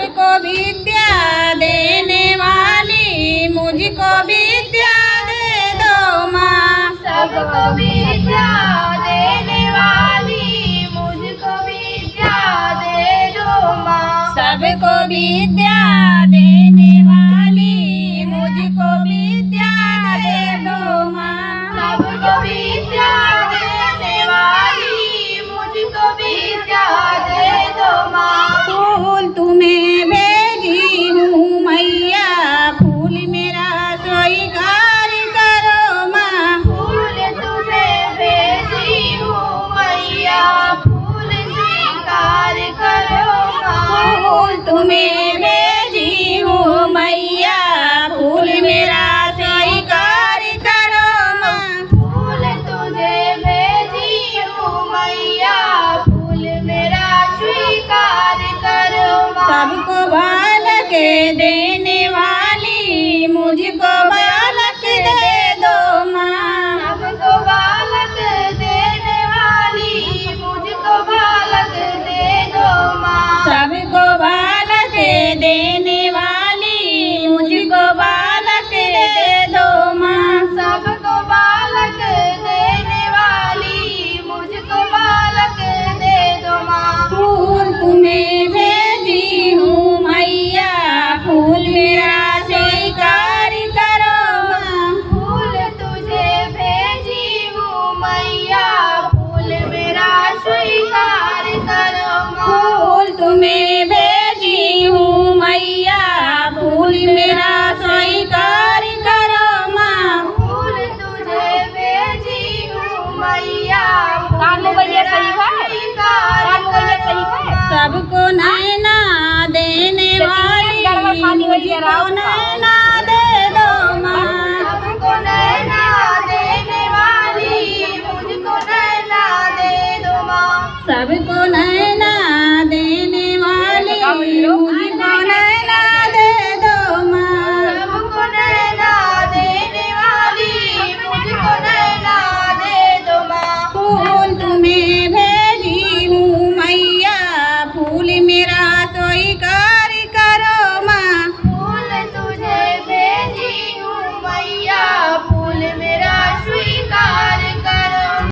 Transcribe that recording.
सबको विद्या देने वाली मुझको विद्या दे दो माँ। सबको विद्या देने वाली मुझको विद्या दे दो माँ। सबको विद्या देने वाली मुझको विद्या दे दो माँ। सबको विद्या देने वाली मुझको विद्या दे दो माँ। फूल तुम्हें भेजी हूँ मैया फूल मेरा स्वीकार करो माँ। फूल तुम्हें भेजी हूँ मैया फूल स्वीकार करो माँ। फूल तुम्हें भेजी हूँ मैया फूल मेरा स्वीकार करो माँ। फूल तुझे भेजी हूँ मैया फूल मेरा स्वीकार करो माँ। सबको बालक देने वाली मुझको बालक दे दो माँ। सबको बालक देने वाली मुझको बालक दे दो माँ। सबको बालक देने वाली मुझको बालक दे दो माँ। सबको बालक देने वाली मुझको बालक दे दो माँ। फूल तुम्हें भेजी हूँ मैया फूल मेरा स्वीकार करो माँ। फूल तुझे भेजी हूँ मैया फूल मेरा स्वीकार करो माँ। फूल तुम्हें भेजी हूँ मैया फूल मेरा स्वीकार करो माँ। फूल तुझे भेजी हूँ मैया कान में बढ़िया सही है। स्वीकार करो माँ। सबको नैना देने वाली मुझको